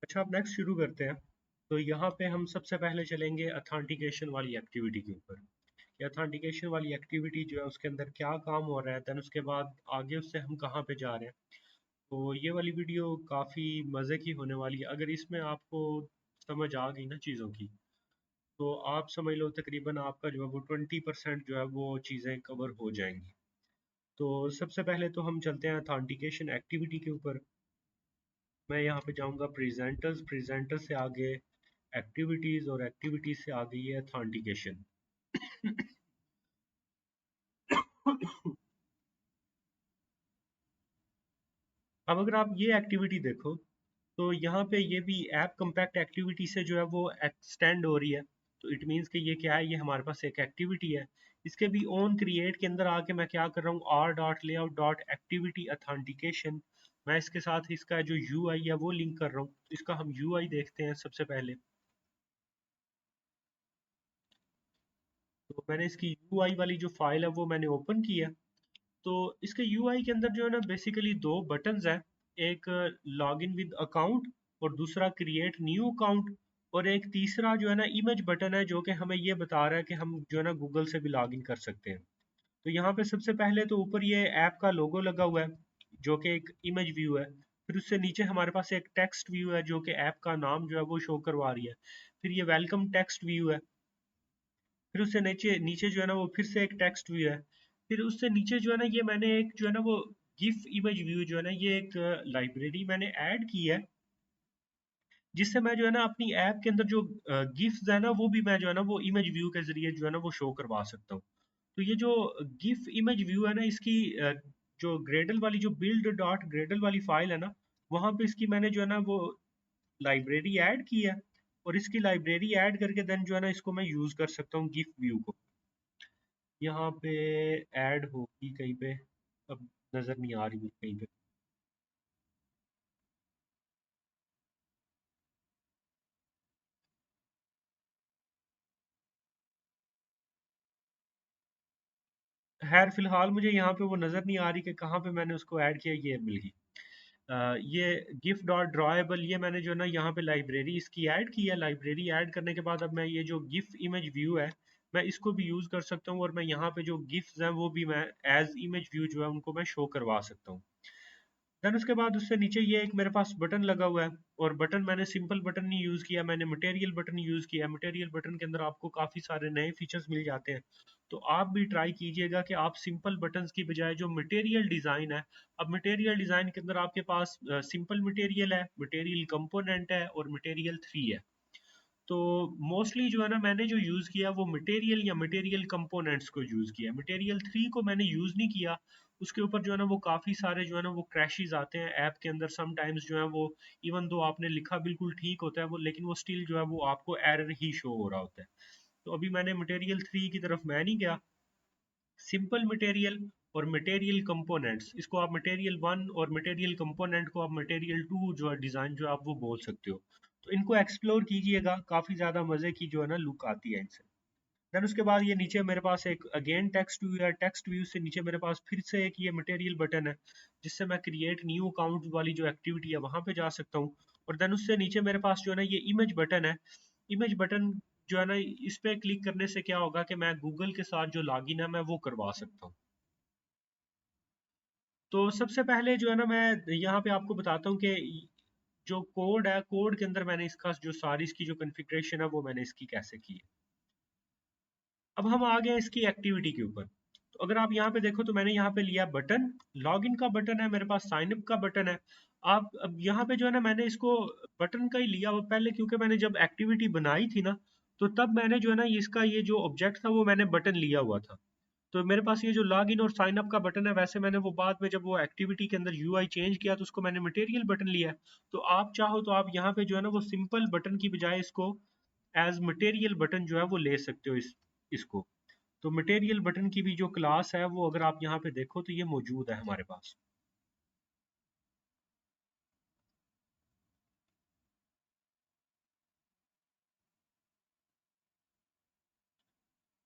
अच्छा, अब नेक्स्ट शुरू करते हैं। तो यहाँ पे हम सबसे पहले चलेंगे अथेंटिकेशन वाली एक्टिविटी के ऊपर। ये अथेंटिकेशन वाली एक्टिविटी जो है उसके अंदर क्या काम हो रहा है, देन उसके बाद आगे उससे हम कहाँ पे जा रहे हैं। तो ये वाली वीडियो काफ़ी मज़े की होने वाली है। अगर इसमें आपको समझ आ गई ना चीज़ों की, तो आप समझ लो तकरीबन आपका जो है वो 20% जो है वो चीज़ें कवर हो जाएंगी। तो सबसे पहले तो हम चलते हैं अथेंटिकेशन एक्टिविटी के ऊपर। मैं यहाँ पे जाऊँगा प्रेजेंटर्स, प्रेजेंटर्स से आगे एक्टिविटीज़, और एक्टिविटीज़ से आगे ये अथेंटिकेशन। अब अगर आप ये एक्टिविटी देखो, तो यहाँ पे ये भी ऐप कम्पैक्ट एक्टिविटी से जो है वो एक्सटेंड हो रही है। तो इट मीन्स कि ये क्या है, ये हमारे पास एक एक्टिविटी है। इसके भी ओन क्रिएट के अंदर आके मैं क्या कर रहा हूँ, R dot layout dot activity authentication, मैं इसके साथ इसका जो यू आई है वो लिंक कर रहा हूँ। तो इसका हम यू आई देखते हैं सबसे पहले। तो मैंने इसकी यू आई वाली जो फाइल है वो मैंने ओपन की है। तो इसके यूआई के अंदर जो है ना बेसिकली दो बटन्स हैं। एक लॉग इन विद अकाउंट, और दूसरा क्रिएट न्यू अकाउंट। और एक तीसरा जो है ना इमेज बटन है, जो कि हमें ये बता रहा है कि हम जो है ना गूगल से भी लॉग इन कर सकते हैं। तो यहाँ पे सबसे पहले तो ऊपर ये ऐप का लोगो लगा हुआ है, जो कि एक इमेज व्यू है। फिर उससे नीचे हमारे पास एक टेक्स्ट व्यू है, जो कि ऐप का नाम जो है वो शो करवा रही है। फिर ये वेलकम टेक्स्ट व्यू है। फिर उससे नीचे नीचे जो है ना वो फिर से एक टेक्स्ट व्यू है। फिर उससे नीचे जो है ना ये मैंने एक जो है ना वो गिफ इमेज व्यू जो है ना, ये एक लाइब्रेरी मैंने ऐड की है, जिससे मैं जो है ना अपनी ऐप के अंदर जो गिफ्स है ना वो भी मैं जो है ना वो इमेज व्यू के जरिए जो है ना वो शो करवा सकता हूँ। तो ये जो गिफ इमेज व्यू है ना, इसकी जो ग्रेडल वाली जो बिल्ड डॉट ग्रेडल वाली फाइल है ना, वहां पे इसकी मैंने जो है ना वो लाइब्रेरी ऐड की है। और इसकी लाइब्रेरी ऐड करके देन जो है ना इसको मैं यूज कर सकता हूँ गिफ व्यू को। यहाँ पे ऐड होगी कहीं पे, अब नजर नहीं आ रही मुझे कहीं पे। खैर फिलहाल मुझे यहाँ पे वो नजर नहीं आ रही कि कहाँ पे मैंने उसको ऐड किया। ये मिल गई। ये गिफ डॉट ड्रॉएबल, ये मैंने जो ना यहाँ पे लाइब्रेरी इसकी ऐड की है। लाइब्रेरी ऐड करने के बाद अब मैं ये जो गिफ इमेज व्यू है, मैं इसको भी यूज कर सकता हूँ। और मैं यहाँ पे जो गिफ्स हैं वो भी मैं एज इमेज व्यू जो है उनको मैं शो करवा सकता हूँ। देन उसके बाद उससे नीचे ये एक मेरे पास बटन लगा हुआ है। और बटन मैंने सिंपल बटन नहीं यूज़ किया, मैंने मटेरियल बटन यूज़ किया। मटेरियल बटन के अंदर आपको काफ़ी सारे नए फीचर्स मिल जाते हैं। तो आप भी ट्राई कीजिएगा कि आप सिंपल बटन्स की बजाय जो मटेरियल डिज़ाइन है, अब मटेरियल डिज़ाइन के अंदर आपके पास सिंपल मटेरियल है, मटेरियल कंपोनेंट है, और मटेरियल 3 है। तो मोस्टली जो है ना मैंने जो यूज़ किया वो मटेरियल या मटेरियल कंपोनेंट्स को यूज़ किया। मटेरियल 3 को मैंने यूज़ नहीं किया। उसके ऊपर जो है ना वो काफ़ी सारे जो है ना वो क्रैशेस आते हैं ऐप के अंदर। समटाइम्स जो है वो, इवन दो आपने लिखा बिल्कुल ठीक होता है वो, लेकिन वो स्टिल जो है वो आपको एरर ही शो हो रहा होता है। तो अभी मैंने मटेरियल 3 की तरफ मैं नहीं गया। सिंपल मटेरियल और मटेरियल कंपोनेंट्स, इसको आप मटेरियल 1, और मटेरियल कंपोनेंट को आप मटेरियल 2 जो है डिज़ाइन जो आप वो बोल सकते हो। तो इनको एक्सप्लोर कीजिएगा, काफ़ी ज़्यादा मज़े की जो है ना लुक आती है इनसे। देन उसके बाद ये नीचे मेरे पास एक अगेन टेक्स्ट व्यू है। टेक्स्ट व्यू से नीचे मेरे पास फिर से एक ये मटेरियल बटन है, जिससे मैं क्रिएट न्यू अकाउंट वाली जो एक्टिविटी है वहां पे जा सकता हूँ। और देन उससे नीचे मेरे पास जो है ना ये इमेज बटन है। इमेज बटन जो है ना, इस पे क्लिक करने से क्या होगा कि मैं गूगल के साथ जो लॉगिन है मैं वो करवा सकता हूँ। तो सबसे पहले जो है ना मैं यहाँ पे आपको बताता हूँ कि जो कोड है, कोड के अंदर मैंने इसका जो सारी इसकी जो कॉन्फ़िगरेशन है वो मैंने इसकी कैसे की है। अब हम आ गए इसकी एक्टिविटी के ऊपर। तो अगर आप यहाँ पे देखो तो मैंने यहाँ पे लिया बटन, लॉगिन का बटन है, मेरे पास साइन अप का बटन है। आप अब यहाँ पे जो है ना मैंने इसको बटन का ही लिया वो पहले, क्योंकि मैंने जब एक्टिविटी बनाई थी ना, तो तब मैंने जो है ना इसका ये जो ऑब्जेक्ट था वो मैंने बटन लिया हुआ था। तो मेरे पास ये जो लॉग इन और साइन अप का बटन है, वैसे मैंने वो बाद में जब वो एक्टिविटी के अंदर यूआई चेंज किया तो उसको मैंने मटेरियल बटन लिया है। तो आप चाहो तो आप यहाँ पे जो है ना वो सिंपल बटन की बजाय इसको एज मटेरियल बटन जो है वो ले सकते हो इसको। तो मटेरियल बटन की भी जो क्लास है वो अगर आप यहाँ पे देखो तो ये मौजूद है हमारे पास।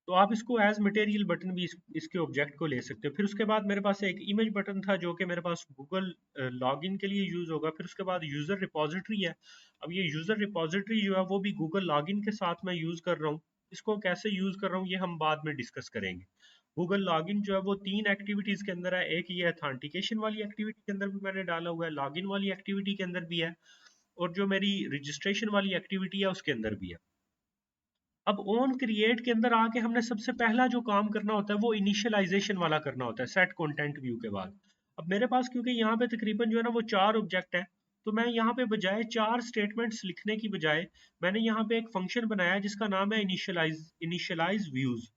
तो आप इसको एज मटेरियल बटन भी इसके ऑब्जेक्ट को ले सकते हो। फिर उसके बाद मेरे पास एक इमेज बटन था जो कि मेरे पास गूगल लॉगिन के लिए यूज होगा। फिर उसके बाद यूजर रिपोजिटरी है। अब ये यूजर रिपोजिटरी जो है वो भी गूगल लॉगिन के साथ मैं यूज कर रहा हूँ। इसको कैसे यूज कर रहा हूँ ये हम बाद में डिस्कस करेंगे। गूगल लॉगिन जो है वो 3 एक्टिविटीज के अंदर है। एक ये अथेंटिकेशन वाली एक्टिविटी के अंदर भी मैंने डाला हुआ है, लॉगिन वाली एक्टिविटी के अंदर भी है, और जो मेरी रजिस्ट्रेशन वाली एक्टिविटी है उसके अंदर भी है। अब ऑन क्रिएट के अंदर आके हमने सबसे पहला जो काम करना होता है वो इनिशियलाइजेशन वाला करना होता है सेट कंटेंट व्यू के बाद। अब मेरे पास क्योंकि यहाँ पे तकरीबन जो है ना वो 4 ऑब्जेक्ट है, तो मैं यहाँ पे बजाय 4 स्टेटमेंट्स लिखने की बजाय मैंने यहाँ पे एक फंक्शन बनाया है जिसका नाम है इनिशियलाइज व्यूज।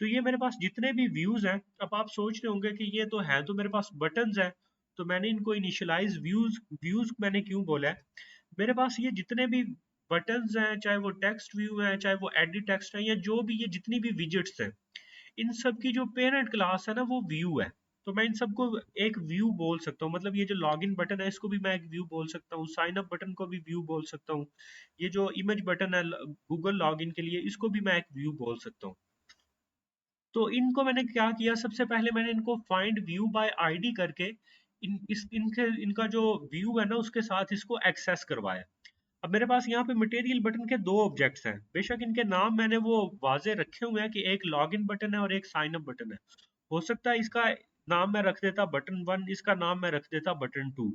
तो ये मेरे पास जितने भी व्यूज हैं, अब आप सोच रहे होंगे कि ये तो है, तो मेरे पास बटन्स हैं, तो मैंने इनको इनिशियलाइज व्यूज व्यूज मैंने क्यों बोला है। मेरे पास ये जितने भी बटन्स हैं, चाहे वो टेक्स्ट व्यू है, चाहे वो एडिट टेक्स्ट है, या जो भी ये जितनी भी विजेट्स हैं, इन सब की जो पेरेंट क्लास है ना वो व्यू है। तो मैं इन सबको एक व्यू बोल सकता हूँ। मतलब ये जो लॉगिन बटन है इसको भी मैं एक व्यू बोल सकता हूँ, साइन अप बटन को भी व्यू बोल सकता हूँ, ये जो इमेज बटन है गूगल लॉगिन के लिए इसको भी मैं एक व्यू बोल सकता हूँ। तो इनको मैंने क्या किया, सबसे पहले मैंने इनको फाइंड व्यू बाय आईडी करके इनका जो व्यू है ना उसके साथ इसको एक्सेस करवाया। अब मेरे पास यहाँ पे मटेरियल बटन के 2 ऑब्जेक्ट्स हैं। बेशक इनके नाम मैंने वो वाजे रखे हुए हैं कि एक लॉगिन बटन है और एक साइन अप बटन है। हो सकता है इसका नाम मैं रख देता बटन 1, इसका नाम मैं रख देता बटन 2।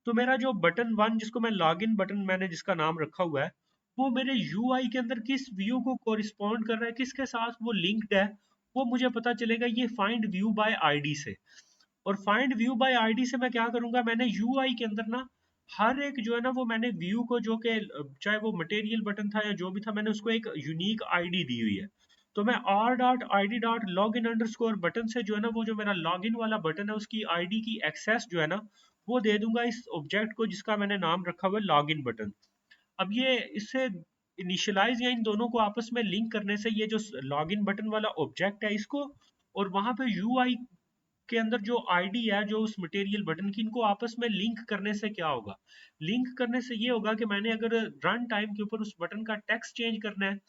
तो मेरा जो बटन 1 जिसको मैं लॉगिन बटन मैंने जिसका नाम रखा हुआ है, वो मेरे यूआई के अंदर किस व्यू को कोरिस्पॉन्ड कर रहा है, किसके साथ वो लिंक्ड है, वो मुझे पता चलेगा ये फाइंड व्यू बाय आईडी से। और फाइंड व्यू बाय आईडी से मैं क्या करूंगा, मैंने यूआई के अंदर ना हर एक जो है ना वो मैंने व्यू को जो कि चाहे वो मटेरियल बटन था या जो भी था, मैंने उसको एक यूनिक आईडी दी हुई है। तो मैं R dot I D dot log in under score button से जो है ना वो जो मेरा लॉग इन वाला बटन है उसकी आईडी की एक्सेस जो है ना वो दे दूंगा इस ऑब्जेक्ट को जिसका मैंने नाम रखा हुआ है लॉग इन बटन। अब ये इससे इनिशियलाइज या इन दोनों को आपस में लिंक करने से ये जो लॉग इन बटन वाला ऑब्जेक्ट है इसको और वहां पे यूआई के अंदर जो आईडी है जो उस मटेरियल बटन की, इनको आपस में लिंक करने से क्या होगा, लिंक करने से ये होगा कि मैंने अगर रन टाइम के ऊपर उस बटन का टेक्स्ट चेंज करना है,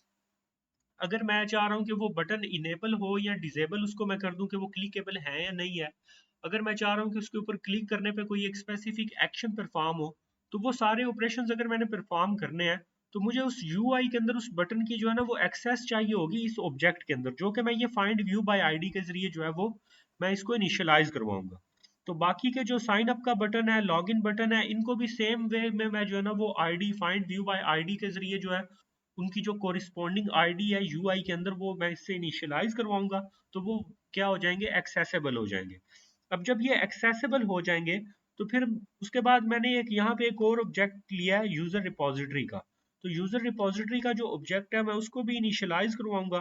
अगर मैं चाह रहा हूँ कि वो बटन इनेबल हो या डिसेबल उसको मैं कर दूं कि वो क्लिकेबल है या नहीं है, अगर मैं चाह रहा हूँ कि उसके ऊपर क्लिक करने पे कोई एक स्पेसिफिक एक्शन परफॉर्म हो, तो वो सारे ऑपरेशंस अगर मैंने परफॉर्म करने हैं तो मुझे उस यूआई के अंदर उस बटन की जो है ना वो एक्सेस चाहिए होगी इस ऑब्जेक्ट के अंदर, जो कि मैं ये फाइंड व्यू बाय आईडी के जरिए जो है वो मैं इसको इनिशियलाइज करवाऊंगा। तो बाकी के जो साइन अप का बटन है, लॉगिन बटन है, इनको भी सेम वे में मैं जो है ना वो ID find view bye ID के जरिए जो है उनकी जो कोरिस्पॉन्डिंग आईडी है यूआई के अंदर वो मैं इससे इनिशियलाइज करवाऊंगा, तो वो क्या हो जाएंगे, एक्सेसिबल हो जाएंगे। अब जब ये एक्सेसिबल हो जाएंगे तो फिर उसके बाद मैंने एक यहाँ पे एक और ऑब्जेक्ट लिया है यूजर रिपोजिटरी का। तो यूजर रिपोजिटरी का जो ऑब्जेक्ट है मैं उसको भी इनिशियलाइज करवाऊंगा।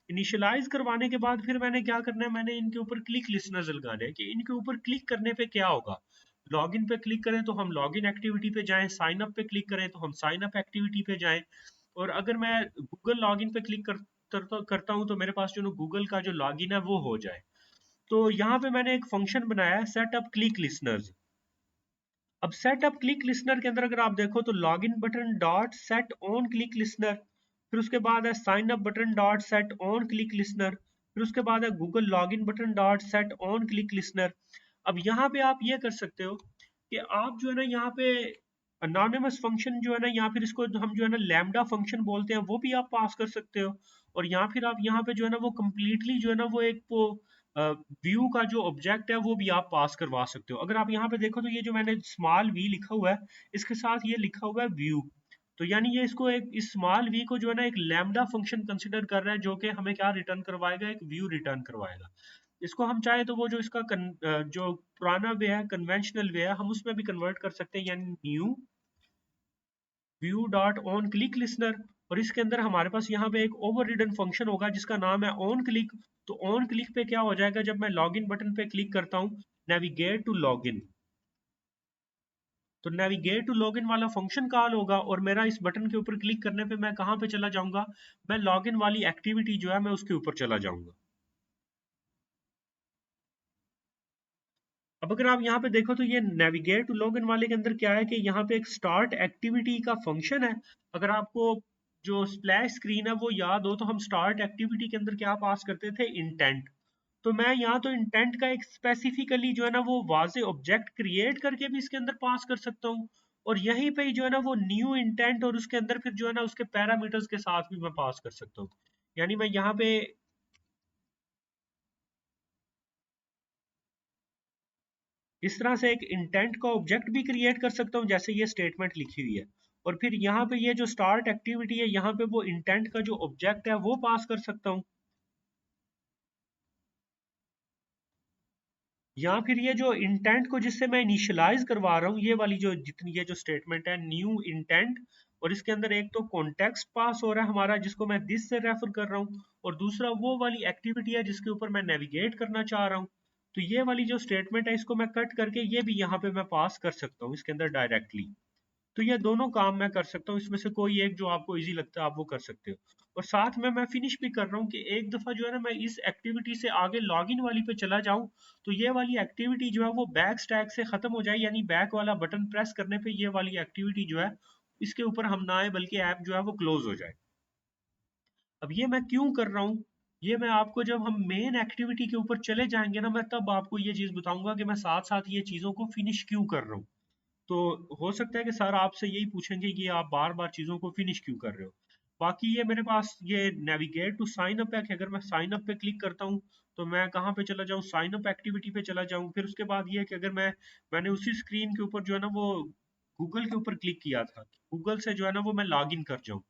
इनिशियलाइज करवाने के बाद फिर मैंने क्या करना है, मैंने इनके ऊपर क्लिक लिस्टनर्स लगाने हैं कि इनके ऊपर क्लिक करने पे क्या होगा। लॉगिन पे क्लिक करें तो हम लॉगिन एक्टिविटी पे जाएं, साइन अप पे क्लिक करें तो हम साइन अप एक्टिविटी पे जाएं, और अगर मैं गूगल लॉगिन पे क्लिक करता हूं तो मेरे पास जो गूगल का जो लॉगिन है वो हो जाए। तो यहाँ पे मैंने एक फंक्शन बनाया है सेट अप क्लिक लिसनर्स। अब सेट अप क्लिक लिसनर के अंदर अगर आप देखो तो login button dot set on click listener, फिर उसके बाद है sign up button dot set on click listener, फिर उसके बाद है Google login button dot set on click listener. अब यहाँ पे आप ये कर सकते हो कि आप जो है ना यहाँ पे अनोनिमस फंक्शन जो है ना, या फिर इसको हम जो है ना लैम्डा फंक्शन बोलते हैं, वो भी आप पास कर सकते हो। और या फिर आप यहाँ पे जो है ना वो कम्प्लीटली जो है ना वो एक वो व्यू का जो ऑब्जेक्ट है वो भी आप पास करवा सकते हो। अगर आप यहाँ पे देखो तो ये जो मैंने स्मॉल वी लिखा हुआ है इसके साथ ये लिखा हुआ है व्यू, तो यानी ये इसको एक इस स्मॉल वी को जो है ना एक लैम्डा फंक्शन कंसिडर कर रहा है जो कि हमें क्या रिटर्न करवाएगा, एक व्यू रिटर्न करवाएगा। इसको हम चाहे तो वो जो इसका जो पुराना वे है कन्वेंशनल वे है हम उसमें भी कन्वर्ट कर सकते हैं, यानी new view dot on click listener. और इसके अंदर हमारे पास यहाँ पे एक ओवर रिडन फंक्शन होगा जिसका नाम है ऑन क्लिक। तो ऑन क्लिक पे क्या हो जाएगा, जब मैं लॉगिन बटन पे क्लिक करता हूँ, नेविगेट टू लॉगिन, तो नेविगेट टू लॉगिन वाला फंक्शन कॉल होगा और मेरा इस बटन के ऊपर क्लिक करने पे मैं कहाँ पे चला जाऊंगा, मैं लॉगिन वाली एक्टिविटी जो है मैं उसके ऊपर चला जाऊंगा। अब अगर आप यहाँ पे देखो तो ये नेविगेट टू लॉगिन वाले के अंदर क्या है कि यहाँ पे एक स्टार्ट एक्टिविटी का फंक्शन है। अगर आपको जो स्प्लैश स्क्रीन है वो याद हो तो हम स्टार्ट एक्टिविटी के अंदर क्या पास करते थे, इंटेंट। तो मैं यहाँ तो इंटेंट का एक स्पेसिफिकली जो है ना वो वाजे ऑब्जेक्ट क्रिएट करके भी इसके अंदर पास कर सकता हूँ, और यहीं पे ही जो है ना वो न्यू इंटेंट और उसके अंदर फिर जो है ना उसके पैरामीटर्स के साथ भी मैं पास कर सकता हूँ। यानी मैं यहाँ पे इस तरह से एक इंटेंट का ऑब्जेक्ट भी क्रिएट कर सकता हूँ जैसे ये स्टेटमेंट लिखी हुई है, और फिर यहाँ पे ये जो स्टार्ट एक्टिविटी है यहाँ पे वो इंटेंट का जो ऑब्जेक्ट है वो पास कर सकता हूँ। या फिर ये जो इंटेंट को जिससे मैं इनिशियलाइज करवा रहा हूँ, ये वाली जो जितनी ये जो स्टेटमेंट है न्यू इंटेंट, और इसके अंदर एक तो कॉन्टेक्स्ट पास हो रहा है हमारा जिसको मैं दिस से रेफर कर रहा हूँ, और दूसरा वो वाली एक्टिविटी है जिसके ऊपर मैं नेविगेट करना चाह रहा हूँ। तो ये वाली जो स्टेटमेंट है इसको मैं कट करके ये भी यहाँ पे मैं पास कर सकता हूँ इसके अंदर डायरेक्टली। तो ये दोनों काम मैं कर सकता हूँ, इसमें से कोई एक जो आपको इजी लगता है आप वो कर सकते हो। और साथ में मैं फिनिश भी कर रहा हूँ कि एक दफा जो है ना मैं इस एक्टिविटी से आगे लॉगिन वाली पे चला जाऊँ, तो ये वाली एक्टिविटी जो है वो बैक स्टैक से खत्म हो जाए, यानी बैक वाला बटन प्रेस करने पे ये वाली एक्टिविटी जो है इसके ऊपर हम ना आए बल्कि ऐप जो है वो क्लोज हो जाए। अब ये मैं क्यों कर रहा हूँ, ये मैं आपको जब हम मेन एक्टिविटी के ऊपर चले जाएंगे ना मैं तब आपको ये चीज बताऊंगा कि मैं साथ साथ ये चीजों को फिनिश क्यों कर रहा हूँ। तो हो सकता है कि सर आपसे यही पूछेंगे कि आप बार बार चीजों को फिनिश क्यों कर रहे हो। बाकी ये मेरे पास ये नेविगेट टू साइन अप है कि अगर मैं साइन अप पे क्लिक करता हूँ तो मैं कहाँ पे चला जाऊँ, साइन अप एक्टिविटी पे चला जाऊँ। फिर उसके बाद ये है कि अगर मैंने उसी स्क्रीन के ऊपर जो है ना वो गूगल के ऊपर क्लिक किया था, गूगल से जो है ना वो मैं लॉग इन कर जाऊँ,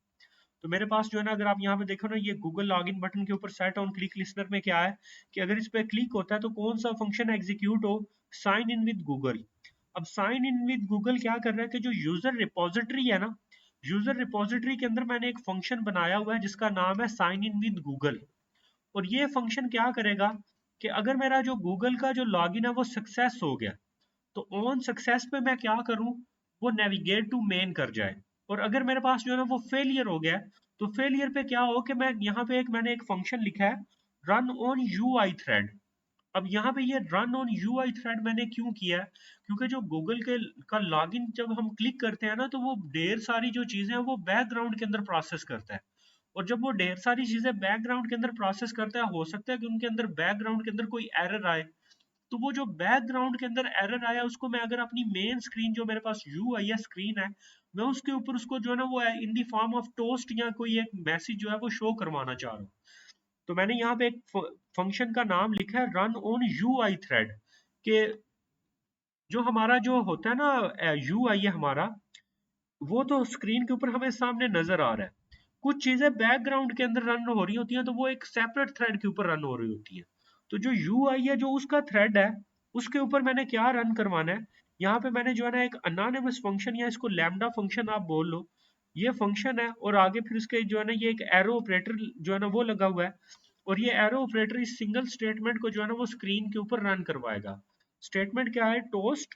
तो मेरे पास जो है ना अगर आप यहाँ पे देखो ना ये गूगल लॉगिन बटन के ऊपर सेट ऑन क्लिक लिस्नर में क्या है कि अगर इस पे क्लिक होता है तो कौन सा फंक्शन एग्जीक्यूट हो, साइन इन विद गूगल। अब साइन इन विद गूगल क्या कर रहा है कि जो यूजर रिपोजिटरी है ना, यूजर रिपोजिटरी के अंदर मैंने एक फंक्शन बनाया हुआ है जिसका नाम है साइन इन विद गूगल। और ये फंक्शन क्या करेगा कि अगर मेरा जो गूगल का जो लॉगिन है वो सक्सेस हो गया, तो ऑन सक्सेस पे मैं क्या करूं, वो नेविगेट टू मेन कर जाए। और अगर मेरे पास जो है ना वो फेलियर हो गया, तो फेलियर पे क्या हो कि मैं यहाँ पे मैंने एक फंक्शन लिखा है run on you I thread. अब यहाँ पे ये run on you I thread मैंने क्यों किया है, क्योंकि जो गूगल के का लॉगिन जब हम क्लिक करते हैं ना तो वो ढेर सारी जो चीजें हैं वो बैकग्राउंड के अंदर प्रोसेस करता है। और जब वो ढेर सारी चीजें बैकग्राउंड के अंदर प्रोसेस करता है, हो सकता है कि उनके अंदर बैकग्राउंड के अंदर कोई एरर आए। तो वो जो बैकग्राउंड के अंदर एरर आया उसको मैं अगर अपनी मेन स्क्रीन जो मेरे पास यू आई है स्क्रीन है, मैं उसके ऊपर उसको जो है ना वो इन दी फॉर्म ऑफ टोस्ट या कोई एक मैसेज जो है वो शो करवाना चाह रहा हूँ। तो मैंने यहाँ पे एक फंक्शन का नाम लिखा है run on you I thread, के जो हमारा जो होता है ना यू आई है हमारा, वो तो स्क्रीन के ऊपर हमें सामने नजर आ रहा है, कुछ चीजें बैकग्राउंड के अंदर रन हो रही होती हैं तो वो एक सेपरेट थ्रेड के ऊपर रन हो रही होती है। तो जो यू आई है जो उसका थ्रेड है उसके ऊपर मैंने क्या रन करवाना है, यहाँ पे मैंने जो है ना एक अनोनिमस फंक्शन या इसको लैम्डा फंक्शन आप बोल लो, ये फंक्शन है और आगे फिर इसके जो है ना ये एक एरो ऑपरेटर जो है ना वो लगा हुआ है, और ये एरो ऑपरेटर इस सिंगल स्टेटमेंट को जो है ना वो स्क्रीन के ऊपर रन करवाएगा। स्टेटमेंट क्या है, टोस्ट,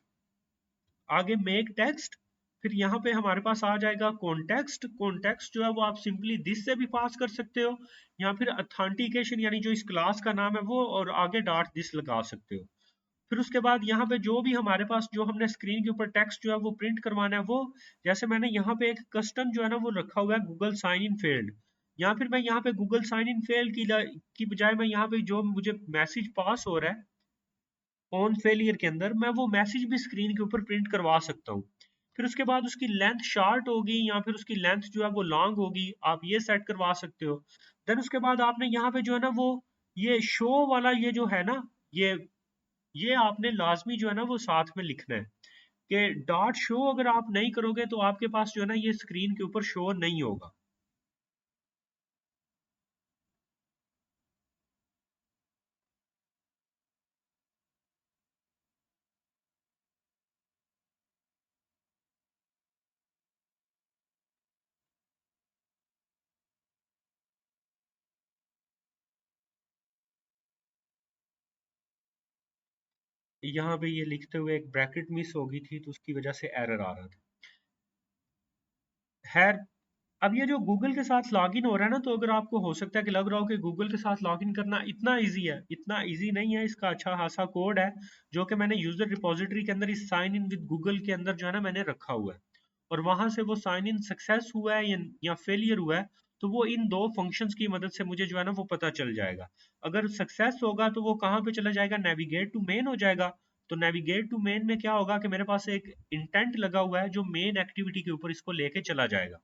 आगे मेक टेक्स्ट, फिर यहाँ पे हमारे पास आ जाएगा कॉन्टेक्स्ट। कॉन्टेक्स्ट जो है वो आप सिंपली दिस से भी पास कर सकते हो, या फिर अथेंटिकेशन यानी जो इस क्लास का नाम है वो, और आगे डॉट दिस लगा सकते हो। फिर उसके बाद यहाँ पे जो भी हमारे पास जो हमने स्क्रीन के ऊपर टेक्स्ट जो है वो प्रिंट करवाना है वो, जैसे मैंने यहाँ पे एक कस्टम जो है ना वो रखा हुआ है गूगल साइन इन फेल्ड, या फिर मैं यहाँ पे गूगल साइन इन फेल की बजाय मैं यहाँ पे जो मुझे मैसेज पास हो रहा है ऑन फेलियर के अंदर, मैं वो मैसेज भी स्क्रीन के ऊपर प्रिंट करवा सकता हूँ। फिर उसके बाद उसकी लेंथ शॉर्ट होगी या फिर उसकी लेंथ जो है वो लॉन्ग होगी, आप ये सेट करवा सकते हो। देन उसके बाद आपने यहाँ पे जो है ना वो ये शो वाला ये जो है ना, ये आपने लाजमी जो है ना वो साथ में लिखना है कि डॉट शो अगर आप नहीं करोगे तो आपके पास जो है ना ये स्क्रीन के ऊपर शो नहीं होगा। यहाँ पे ये लिखते हुए एक ब्रैकेट मिस हो गई थी तो उसकी वजह से एरर आ रहा था। खैर, अब ये जो गूगल के साथ लॉगिन हो रहा है ना, तो अगर आपको हो सकता है कि लग रहा हो कि गूगल के साथ लॉगिन करना इतना इजी है, इतना इजी नहीं है। इसका अच्छा खासा कोड है जो कि मैंने यूजर रिपोजिटरी के अंदर इस साइन इन विद गूगल के अंदर जो है ना मैंने रखा हुआ है। और वहां से वो साइन इन सक्सेस हुआ है या फेलियर हुआ है, तो वो इन दो फंक्शंस की मदद से मुझे जो है ना वो पता चल जाएगा। अगर सक्सेस होगा तो वो कहाँ पे चला जाएगा, नेविगेट टू मेन हो जाएगा। तो नेविगेट टू मेन में क्या होगा कि मेरे पास एक इंटेंट लगा हुआ है जो मेन एक्टिविटी के ऊपर इसको लेके चला जाएगा।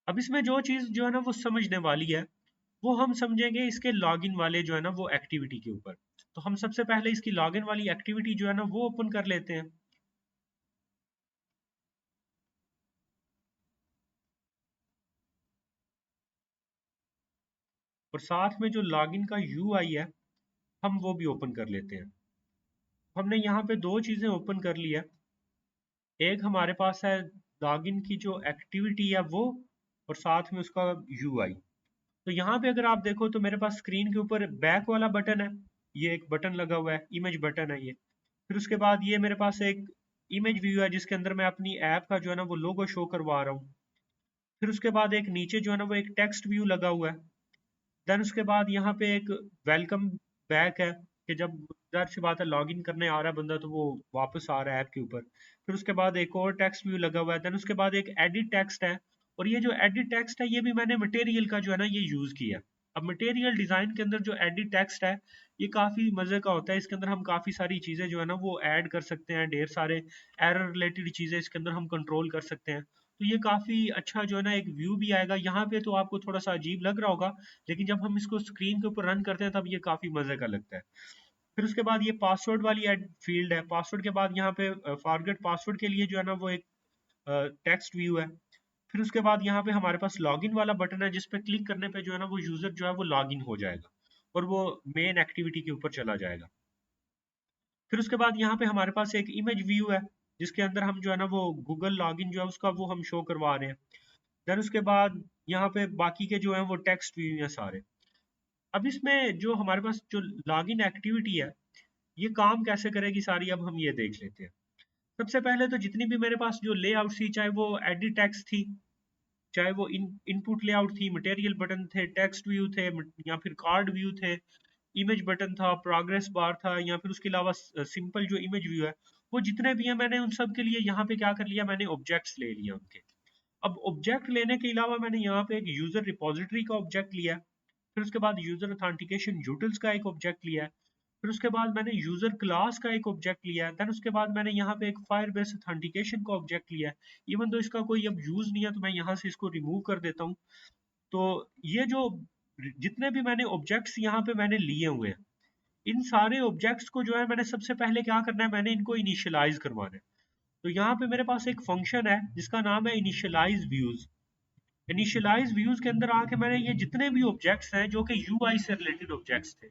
अब इसमें जो चीज जो है ना वो समझने वाली है, वो हम समझेंगे इसके लॉगिन वाले जो है ना वो एक्टिविटी के ऊपर। तो हम सबसे पहले इसकी लॉगिन वाली एक्टिविटी जो है ना वो ओपन कर लेते हैं। और साथ में जो लॉगिन का यूआई है, हम वो भी ओपन कर लेते हैं। हमने यहाँ पे दो चीजें ओपन कर ली है। एक हमारे पास है लॉगिन की जो एक्टिविटी है वो, और साथ में उसका यूआई। तो यहाँ पे अगर आप देखो तो मेरे पास स्क्रीन के ऊपर बैक वाला बटन है, ये एक बटन लगा हुआ है, इमेज बटन है ये। फिर उसके बाद ये मेरे पास एक इमेज व्यू है जिसके अंदर मैं अपनी ऐप का जो है ना वो लोगो शो करवा रहा हूँ। फिर उसके बाद एक नीचे जो है ना वो एक टेक्स्ट व्यू लगा हुआ है। देन उसके बाद यहाँ पे एक वेलकम बैक है, कि जब जाहिर सी बात है लॉगिन करने आ रहा है बंदा तो वो वापस आ रहा है ऐप के ऊपर। फिर उसके बाद एक और टेक्स्ट व्यू लगा हुआ है। देन उसके बाद एक एडिट टेक्स्ट है। और ये जो एडिट टेक्स्ट है ये भी मैंने मटेरियल का जो है ना ये यूज किया। अब मटेरियल डिजाइन के अंदर जो एडिट टेक्स्ट है ये काफी मजे का होता है। इसके अंदर हम काफी सारी चीजें जो है ना वो ऐड कर सकते हैं, ढेर सारे एरर रिलेटेड चीजें इसके अंदर हम कंट्रोल कर सकते हैं। तो ये काफी अच्छा जो है ना एक व्यू भी आएगा। यहाँ पे तो आपको थोड़ा सा अजीब लग रहा होगा, लेकिन जब हम इसको स्क्रीन के ऊपर रन करते हैं तब ये काफी मजे का लगता है। फिर उसके बाद ये पासवर्ड वाली एड फील्ड है। पासवर्ड के बाद यहाँ पे फॉरगेट पासवर्ड के लिए जो है ना वो एक टेक्स्ट व्यू है। फिर उसके बाद यहाँ पे हमारे पास लॉगिन वाला बटन है जिस पे क्लिक करने पे जो है ना वो यूजर जो है वो लॉगिन हो जाएगा और वो मेन एक्टिविटी के ऊपर चला जाएगा। फिर उसके बाद यहाँ पे हमारे पास एक इमेज व्यू है जिसके अंदर हम जो है ना वो गूगल लॉगिन जो है उसका वो हम शो करवा रहे हैं। देन उसके बाद यहाँ पे बाकी के जो है वो टेक्स्ट व्यू हैं सारे। अब इसमें जो हमारे पास जो लॉगिन एक्टिविटी है ये काम कैसे करेगी सारी, अब हम ये देख लेते हैं। सबसे पहले तो जितनी भी मेरे पास जो लेआउट थी, चाहे वो एडिट टेक्स्ट थी, चाहे वो इनपुट लेआउट थी, मटेरियल बटन थे, टेक्स्ट व्यू थे, या फिर कार्ड व्यू थे, इमेज बटन था, प्रोग्रेस बार था, या फिर उसके अलावा सिंपल जो इमेज व्यू है, वो जितने भी हैं मैंने उन सब के लिए यहाँ पे क्या कर लिया, मैंने ऑब्जेक्ट्स ले लिया उनके। अब ऑब्जेक्ट लेने के अलावा मैंने यहाँ पे एक यूजर रिपोजिटरी का ऑब्जेक्ट लिया है। फिर उसके बाद यूजर अथेंटिकेशन यूटिल्स का एक ऑब्जेक्ट लिया है। फिर उसके बाद मैंने यूजर क्लास का एक ऑब्जेक्ट लिया है। देन उसके बाद मैंने यहाँ पे एक फायर बेस अथेंटिकेशन का ऑब्जेक्ट लिया है। इवन तो इसका कोई अब यूज नहीं है तो मैं यहाँ से इसको रिमूव कर देता हूँ। तो ये जो जितने भी मैंने ऑब्जेक्ट्स यहाँ पे मैंने लिए हुए हैं, इन सारे ऑब्जेक्ट्स को जो है मैंने सबसे पहले क्या करना है, मैंने इनको इनिशियलाइज करवाना है। तो यहाँ पे मेरे पास एक फंक्शन है जिसका नाम है इनिशियलाइज व्यूज। इनिशियलाइज व्यूज के अंदर आके मैंने ये जितने भी ऑब्जेक्ट्स हैं जो कि यूआई से रिलेटेड ऑब्जेक्ट्स थे,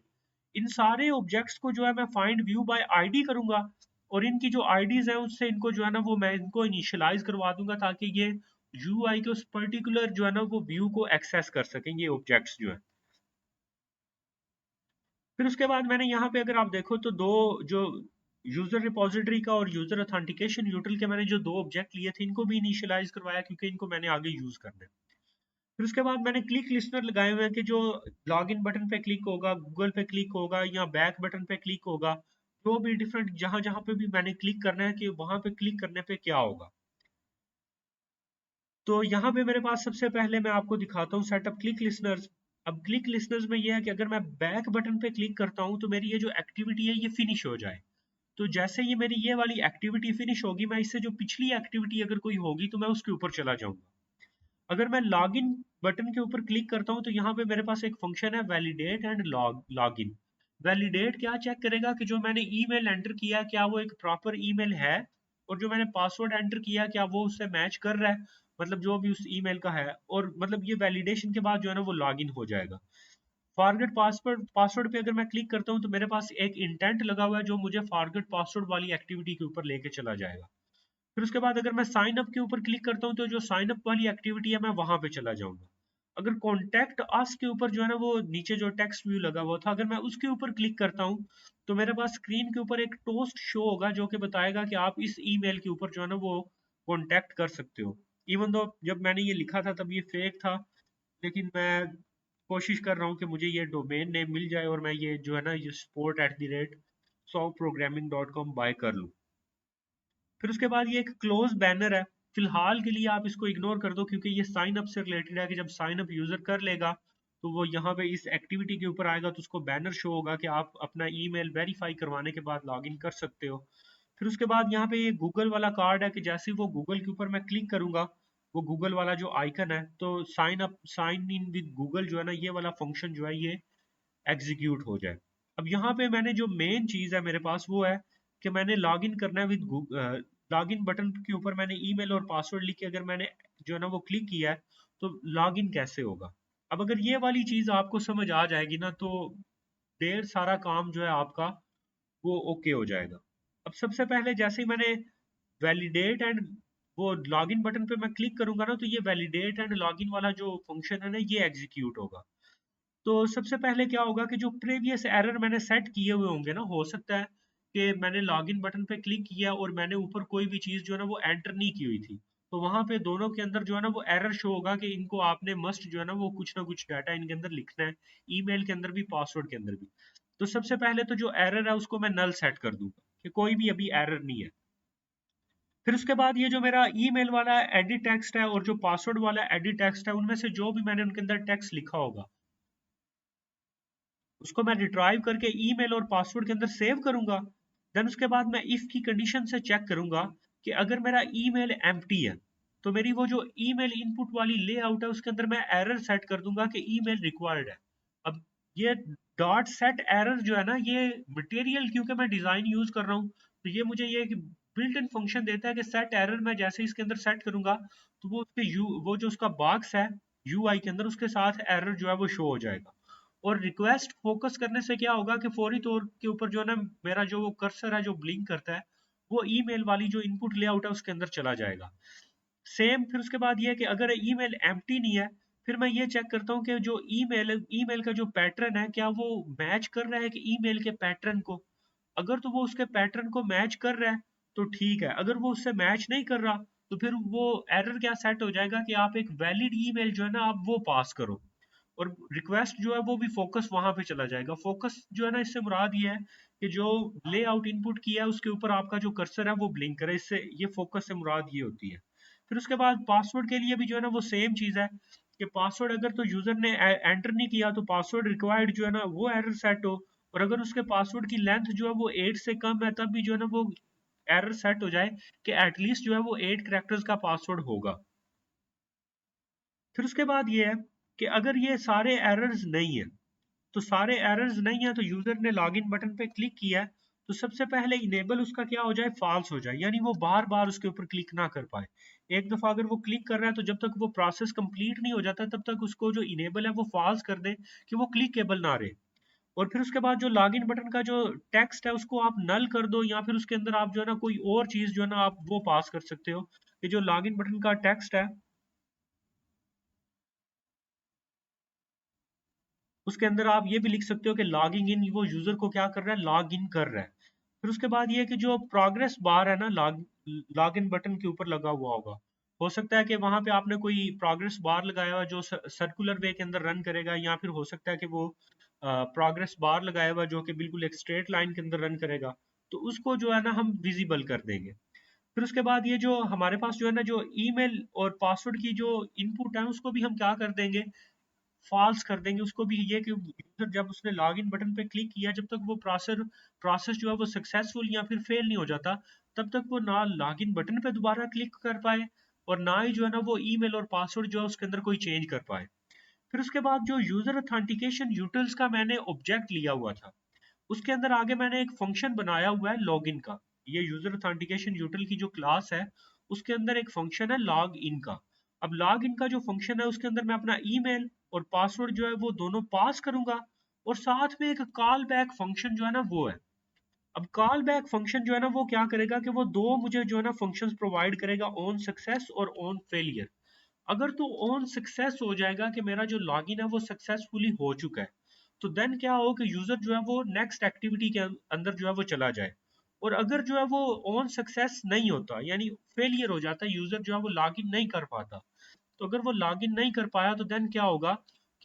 इन सारे ऑब्जेक्ट्स को जो है मैं फाइंड व्यू बाय आईडी करूंगा। और इनकी जो आईडीज है उससे इनको जो है ना वो मैं इनको इनिशियलाइज करवा दूंगा ताकि ये यूआई के उस पर्टिकुलर जो है ना वो व्यू को एक्सेस कर सकें ये ऑब्जेक्ट्स जो है। फिर उसके बाद मैंने यहाँ पे अगर आप देखो तो दो जो यूजर रिपोजिटरी का और यूजर अथेंटिकेशन यूटिल के मैंने जो दो ऑब्जेक्ट लिए थे इनको भी इनिशियलाइज करवाया क्योंकि इनको मैंने आगे यूज करना है। फिर उसके बाद मैंने क्लिक लिस्टनर लगाए हुए हैं कि जो लॉगिन बटन पे क्लिक होगा, गूगल पे क्लिक होगा या बैक बटन पे क्लिक होगा, जो भी डिफरेंट जहां जहां पे भी मैंने क्लिक करना है कि वहां पे क्लिक करने पे क्या होगा। तो यहाँ पे मेरे पास सबसे पहले मैं आपको दिखाता हूँ सेटअप क्लिक लिसनर्स। अब क्लिक लिसनर्स में यह है कि अगर मैं बैक बटन पे क्लिक करता हूँ तो मेरी ये जो एक्टिविटी है ये फिनिश हो जाए। तो जैसे ही मेरी ये वाली एक्टिविटी फिनिश होगी, मैं इससे जो पिछली एक्टिविटी अगर कोई होगी तो मैं उसके ऊपर चला जाऊंगा। अगर मैं लॉगिन बटन के ऊपर क्लिक करता हूँ तो यहाँ पे मेरे पास एक फंक्शन है वैलिडेट एंड लॉगिन। वैलिडेट क्या चेक करेगा कि जो मैंने ईमेल एंटर किया क्या वो एक प्रॉपर ईमेल है, और जो मैंने पासवर्ड एंटर किया क्या वो उससे मैच कर रहा है, मतलब जो भी उस ईमेल का है। और मतलब ये वैलिडेशन के बाद जो है ना वो लॉगिन हो जाएगा। फॉरगेट पासवर्ड पासवर्ड पे अगर मैं क्लिक करता हूँ तो मेरे पास एक इंटेंट लगा हुआ है जो मुझे फॉरगेट पासवर्ड वाली एक्टिविटी के ऊपर लेके चला जाएगा। फिर उसके बाद अगर मैं साइन अप के ऊपर क्लिक करता हूँ तो जो साइन अप वाली एक्टिविटी है मैं वहां पे चला जाऊंगा। अगर कॉन्टेक्ट अस के ऊपर जो है ना वो नीचे जो टेक्स्ट व्यू लगा हुआ था, अगर मैं उसके ऊपर क्लिक करता हूँ तो मेरे पास स्क्रीन के ऊपर एक टोस्ट शो होगा जो कि बताएगा कि आप इस ईमेल के ऊपर जो है ना वो कॉन्टेक्ट कर सकते हो। इवन दो जब मैंने ये लिखा था तब ये फेक था, लेकिन मैं कोशिश कर रहा हूँ कि मुझे ये डोमेन नेम मिल जाए और मैं ये जो है ना ये sport@sopprogramming.com बाय कर लूँ। फिर उसके बाद ये एक क्लोज बैनर है, फिलहाल के लिए आप इसको इग्नोर कर दो क्योंकि ये साइन अप से रिलेटेड है कि जब साइन अप यूजर कर लेगा तो वो यहाँ पे इस एक्टिविटी के ऊपर आएगा तो उसको बैनर शो होगा कि आप अपना ईमेल वेरीफाई करवाने के बाद लॉगिन कर सकते हो। फिर उसके बाद यहाँ पे ये गूगल वाला कार्ड है कि जैसे ही वो गूगल के ऊपर मैं क्लिक करूंगा, वो गूगल वाला जो आइकन है, तो sign up sign in with Google जो है ना, ये वाला फंक्शन जो है ये एग्जीक्यूट हो जाए। अब यहाँ पे मैंने जो मेन चीज है मेरे पास वो है कि मैंने लॉग इन करना है विद लॉग इन बटन के ऊपर मैंने ईमेल और पासवर्ड लिख के अगर मैंने जो है ना वो क्लिक किया है तो लॉग इन कैसे होगा। अब अगर ये वाली चीज आपको समझ आ जाएगी ना तो ढेर सारा काम जो है आपका वो ओके हो जाएगा। अब सबसे पहले जैसे ही मैंने वैलिडेट एंड वो लॉगिन बटन पे मैं क्लिक करूंगा ना तो ये वैलिडेट एंड लॉगिन वाला जो फंक्शन है ना ये एग्जीक्यूट होगा। तो सबसे पहले क्या होगा कि जो प्रीवियस एरर मैंने सेट किए हुए होंगे ना, हो सकता है कि मैंने लॉगिन बटन पे क्लिक किया और मैंने ऊपर कोई भी चीज जो है ना वो एंटर नहीं की हुई थी, तो वहां पे दोनों के अंदर जो है ना वो एरर शो होगा कि इनको आपने मस्ट जो है ना वो कुछ ना कुछ डाटा इनके अंदर लिखना है, ईमेल के अंदर भी पासवर्ड के अंदर भी। तो सबसे पहले तो जो एरर है उसको मैं नल सेट कर दूंगा कि कोई भी अभी एरर नहीं है। फिर उसके बाद ये जो मेरा ईमेल वाला एडिट टेक्स्ट है और जो पासवर्ड वाला एडिट टेक्स्ट है, उनमें से जो भी मैंने उनके अंदर टेक्स्ट लिखा होगा उसको मैं रिट्राइव करके ईमेल और पासवर्ड के अंदर सेव करूंगा। देन उसके बाद मैं इफ की कंडीशन से चेक करूंगा कि अगर मेरा ईमेल एम्प्टी है तो मेरी वो जो ईमेल इनपुट वाली लेआउट है उसके अंदर मैं एरर सेट कर दूंगा कि ईमेल रिक्वायर्ड है। अब ये डॉट सेट एरर जो है ना ये मटेरियल क्योंकि मैं डिजाइन यूज कर रहा हूँ तो ये मुझे ये बिल्ट इन फंक्शन देता है कि सेट एरर मैं जैसे इसके अंदर सेट करूंगा तो वो उसके यू वो जो उसका बॉक्स है यूआई के अंदर उसके साथ एरर जो है वो शो हो जाएगा। और रिक्वेस्ट फोकस करने से क्या होगा कि फौरी तौर के ऊपर जो है ना मेरा जो वो कर्सर है जो ब्लिंक करता है वो ईमेल वाली जो इनपुट लेआउट है उसके अंदर चला जाएगा। सेम फिर उसके बाद ये है कि अगर ईमेल एम्प्टी नहीं है फिर मैं ये चेक करता हूँ कि जो ईमेल का जो पैटर्न है क्या वो मैच कर रहा है कि ईमेल के पैटर्न को। अगर तो वो उसके पैटर्न को मैच कर रहा है तो ठीक है, अगर वो उससे मैच नहीं कर रहा तो फिर वो एरर क्या सेट हो जाएगा कि आप एक वैलिड ईमेल जो है ना आप वो पास करो। और रिक्वेस्ट जो है वो भी फोकस वहां पे चला जाएगा। फोकस जो है ना इससे मुराद ये है कि जो लेआउट इनपुट किया है उसके ऊपर आपका जो कर्सर है वो ब्लिंक करे, इससे ये फोकस से मुराद ये होती है। फिर उसके बाद पासवर्ड के लिए भी जो है ना वो सेम चीज है कि पासवर्ड अगर तो यूजर ने एंटर नहीं किया तो पासवर्ड रिक्वायर्ड जो है ना वो एरर सेट हो। और अगर उसके पासवर्ड की लेंथ जो है वो 8 से कम है तब भी जो है ना वो एरर सेट हो जाए कि एटलीस्ट जो है वो 8 कैरेक्टर्स का पासवर्ड होगा। फिर उसके बाद ये है कि अगर ये सारे एरर्स नहीं है, तो सारे एरर्स नहीं है तो यूजर ने लॉगिन बटन पे क्लिक किया है तो सबसे पहले इनेबल उसका क्या हो जाए, फॉल्स हो जाए, यानी वो बार बार उसके ऊपर क्लिक ना कर पाए। एक दफा अगर वो क्लिक कर रहा है तो जब तक वो प्रोसेस कंप्लीट नहीं हो जाता तब तक उसको जो इनेबल है वो फॉल्स कर दे कि वो क्लिकेबल ना रहे। और फिर उसके बाद जो लॉगिन बटन का जो टेक्स्ट है उसको आप नल कर दो या फिर उसके अंदर आप जो है ना कोई और चीज जो है ना आप वो पास कर सकते हो कि जो लॉगिन बटन का टेक्स्ट है उसके अंदर आप ये भी लिख सकते हो कि लॉगिंग इन, वो यूजर को क्या कर रहा है, लॉग इन कर रहा है। फिर उसके बाद ये कि जो प्रोग्रेस बार है ना लॉग इन बटन के ऊपर लगा हुआ होगा, हो सकता है कि वहां पे आपने कोई प्रोग्रेस बार लगाया हुआ जो सर्कुलर वे के अंदर रन करेगा, या फिर हो सकता है कि वो प्रोग्रेस बार लगाया हुआ जो कि बिल्कुल एक स्ट्रेट लाइन के अंदर रन करेगा, तो उसको जो है ना हम विजिबल कर देंगे। फिर उसके बाद ये जो हमारे पास जो है ना जो ईमेल और पासवर्ड की जो इनपुट है उसको भी हम क्या कर देंगे, फॉल्स कर देंगे। उसको भी ये कि यूजर जब उसने लॉगिन बटन पे क्लिक किया जब तक वो प्रोसेस प्रोसेस जो है वो सक्सेसफुल या फिर फेल नहीं हो जाता तब तक वो ना लॉगिन बटन पे दोबारा क्लिक कर पाए और ना ही जो है ना वो ईमेल और पासवर्ड जो है उसके अंदर कोई चेंज कर पाए। फिर उसके बाद जो यूजर अथेंटिकेशन यूटिल्स का मैंने ऑब्जेक्ट लिया हुआ था उसके अंदर आगे मैंने एक फंक्शन बनाया हुआ है लॉगिन का। ये यूजर अथेंटिकेशन यूटिल की जो क्लास है उसके अंदर एक फंक्शन है लॉग इन का। अब लॉग इन का जो फंक्शन है उसके अंदर मैं अपना ईमेल और पासवर्ड जो है वो दोनों पास करूंगा और साथ में एक कॉल बैक फंक्शन जो है ना वो है। अब कॉल बैक फंक्शन जो है ना वो क्या करेगा कि वो दो मुझे जो है ना फंक्शंस प्रोवाइड करेगा, ऑन सक्सेस और ऑन फेलियर। अगर तो ऑन सक्सेस हो जाएगा कि मेरा जो लॉगिन है वो सक्सेसफुली हो चुका है तो देन क्या हो कि यूजर जो है वो नेक्स्ट एक्टिविटी के अंदर जो है वो चला जाए। और अगर जो है वो ऑन सक्सेस नहीं होता यानी फेलियर हो जाता है, यूजर जो है वो लॉगिन नहीं कर पाता, तो अगर वो लॉगिन नहीं कर पाया तो देन क्या होगा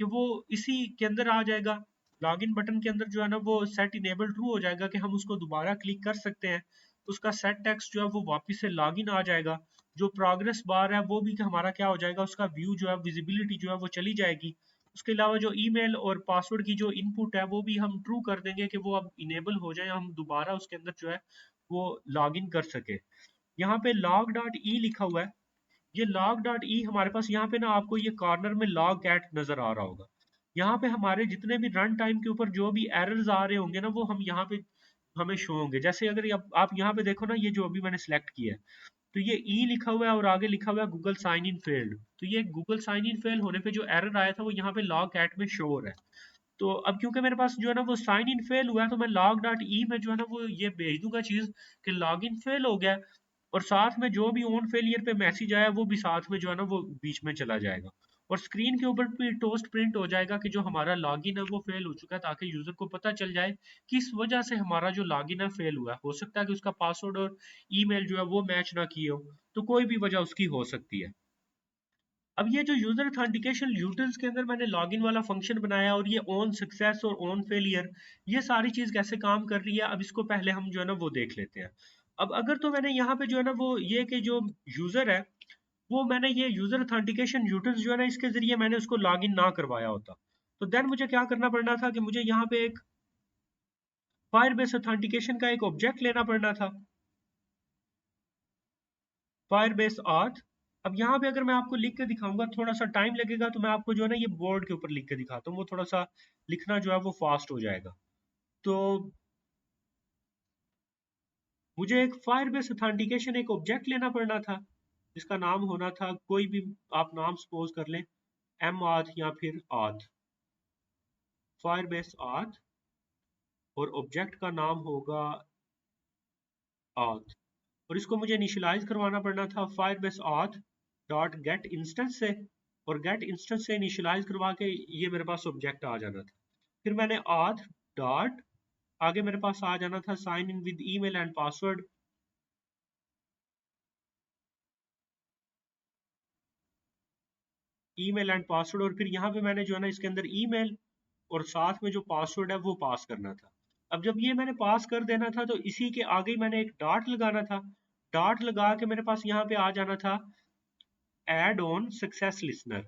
कि वो इसी के अंदर आ जाएगा। लॉगिन बटन के अंदर जो है ना वो सेट इनेबल ट्रू हो जाएगा कि हम उसको दोबारा क्लिक कर सकते हैं। उसका सेट टेक्स्ट जो है वो वापस से लॉगिन आ जाएगा। जो प्रोग्रेस बार है वो भी हमारा क्या हो जाएगा, उसका व्यू जो है, विजिबिलिटी जो है वो चली जाएगी। उसके अलावा जो ईमेल और पासवर्ड की जो इनपुट है वो भी हम ट्रू कर देंगे कि वो अब इनेबल हो जाए, हम दोबारा उसके अंदर जो है वो लॉगिन कर सके। यहाँ पे log डॉट ई लिखा हुआ है, ये log डॉट ई हमारे पास यहाँ पे ना आपको ये कॉर्नर में log कैट नजर आ रहा होगा। यहाँ पे हमारे जितने भी रन टाइम के ऊपर जो भी एरर्स आ रहे होंगे ना वो हम यहाँ पे हमें शो होंगे। जैसे अगर आप यहाँ पे देखो ना, ये जो अभी मैंने सेलेक्ट किया है, तो ये ई लिखा हुआ है और आगे लिखा हुआ है गूगल साइन इन फेल्ड। तो ये गूगल साइन इन फेल होने पे जो एरर आया था वो यहाँ पे लॉग कैट में शो हो रहा है। तो अब क्योंकि मेरे पास जो है ना वो साइन इन फेल हुआ है, तो मैं log डॉट ई में जो है ना वो ये भेज दूंगा चीज कि लॉग इन फेल हो गया। और साथ में जो भी ऑन फेलियर पे मैसेज आया वो भी साथ में जो है ना वो बीच में चला जाएगा। और स्क्रीन के ऊपर भी टोस्ट प्रिंट हो जाएगा कि जो हमारा लॉगिन है वो फेल हो चुका है, ताकि यूजर को पता चल जाए किस वजह से हमारा जो लॉगिन है फेल हुआ है। हो सकता है कि उसका पासवर्ड और ईमेल जो है वो मैच ना किए हो, तो कोई भी वजह उसकी हो सकती है। अब ये जो यूजर ऑथेंटिकेशन यूटिल्स के अंदर मैंने लॉगिन वाला फंक्शन बनाया और ये ऑन सक्सेस और ऑन फेलियर, ये सारी चीज कैसे काम कर रही है, अब इसको पहले हम जो है ना वो देख लेते हैं। अब अगर तो मैंने यहाँ पे जो है ना वो ये कि जो यूजर है वो मैंने ये यूजर ऑथेंटिकेशन यूटिल्स जो है ना इसके जरिए मैंने उसको लॉगिन ना करवाया होता, तो देन मुझे क्या करना पड़ना था कि मुझे यहाँ पे एक फायरबेस ऑथेंटिकेशन का एक ऑब्जेक्ट लेना पड़ना था, फायरबेस आथ। अब यहाँ पे अगर मैं आपको लिख के दिखाऊंगा थोड़ा सा टाइम लगेगा, तो मैं आपको जो है ना ये बोर्ड के ऊपर लिख के दिखाता हूँ, वो थोड़ा सा लिखना जो है वो फास्ट हो जाएगा। तो मुझे एक फायरबेस ऑथेंटिकेशन एक ऑब्जेक्ट लेना पड़ना था, जिसका नाम होना था कोई भी आप नाम सपोज कर लें, एम आथ या फिर आथ, फायरबेस आथ, और ऑब्जेक्ट का नाम होगा आथ। और इसको मुझे इनिशियलाइज करवाना पड़ना था फायरबेस आथ डॉट गेट इंस्टेंस से, और गेट इंस्टेंस से इनिशियलाइज करवा के ये मेरे पास ऑब्जेक्ट आ जाना था। फिर मैंने आथ डॉट, आगे मेरे पास आ जाना था sign in with email and password, email and password, और फिर यहाँ पे मैंने जो है ना इसके अंदर ईमेल और साथ में जो पासवर्ड है वो पास करना था। अब जब ये मैंने पास कर देना था तो इसी के आगे ही मैंने एक डॉट लगाना था। डॉट लगा के मेरे पास यहाँ पे आ जाना था add on success listener,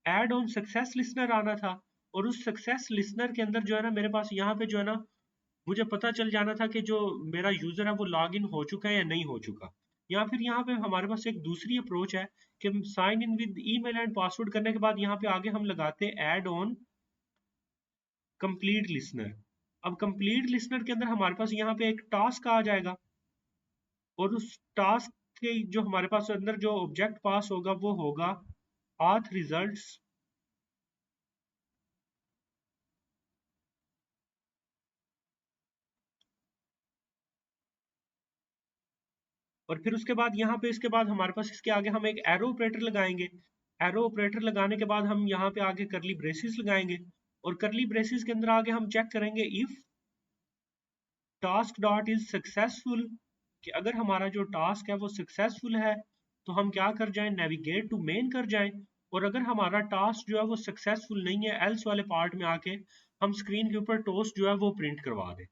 add on success listener आना था। और उस सक्सेस लिसनर के अंदर जो है ना मेरे पास यहाँ पे जो है ना मुझे पता चल जाना था कि जो मेरा यूजर है वो लॉग इन हो चुका है या नहीं हो चुका। या फिर यहाँ पे हमारे पास एक दूसरी अप्रोच है कि हम sign in with email and password करने के बाद यहाँ पे आगे हम लगाते हैं एड ऑन कंप्लीट लिसनर। अब कंप्लीट लिसनर के अंदर हमारे पास यहाँ पे एक टास्क आ जाएगा, और उस टास्क के जो हमारे पास अंदर जो ऑब्जेक्ट पास होगा वो होगा आथ रिजल्ट्स, और फिर उसके बाद यहाँ पे इसके बाद हमारे पास इसके आगे हम एक एरो ऑपरेटर लगाएंगे। एरो ऑपरेटर लगाने के बाद हम यहाँ पे आगे करली ब्रेसिस लगाएंगे, और करली ब्रेसिस के अंदर आगे हम चेक करेंगे if task dot is successful, कि अगर हमारा जो टास्क है वो सक्सेसफुल है तो हम क्या कर जाएं, नेविगेट टू मेन कर जाएं। और अगर हमारा टास्क जो है वो सक्सेसफुल नहीं है, एल्स वाले पार्ट में आके हम स्क्रीन के ऊपर टोस्ट जो है वो प्रिंट करवा दें।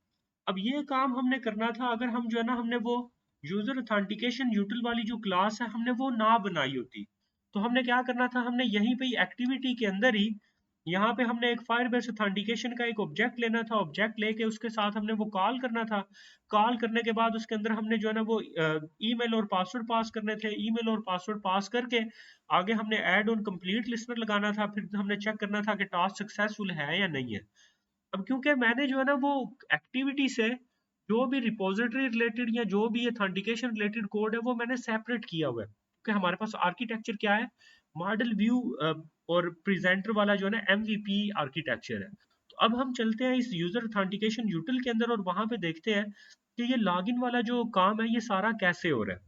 अब ये काम हमने करना था अगर हम जो है ना हमने वो यूजर ऑथेंटिकेशन यूटिल वाली जो क्लास है हमने वो ना बनाई होती। तो हमने क्या करना था, हमने यहीं पे एक्टिविटी के अंदर ही यहाँ पे हमने एक फायरबेस ऑथेंटिकेशन का एक ऑब्जेक्ट लेना था, ऑब्जेक्ट लेके उसके साथ हमने वो कॉल करना था। कॉल करने के बाद उसके अंदर हमने जो है ना वो ईमेल और पासवर्ड पास करने थे, ईमेल और पासवर्ड पास करके आगे हमने ऐड ऑन कंप्लीट लिस्नर लगाना था। फिर हमने चेक करना था कि टास्क सक्सेसफुल है या नहीं है। अब क्योंकि मैंने जो है ना वो एक्टिविटी से जो भी रिपोजिटरी रिलेटेड या जो भी ऑथेंटिकेशन रिलेटेड कोड है वो मैंने सेपरेट किया हुआ है, क्योंकि हमारे पास आर्किटेक्चर क्या है, मॉडल व्यू और प्रेजेंटर वाला जो है ना एमवीपी आर्किटेक्चर है। तो अब हम चलते हैं इस यूजर ऑथेंटिकेशन यूटिल के अंदर और वहां पे देखते हैं कि ये लॉगिन वाला जो काम है ये सारा कैसे हो रहा है।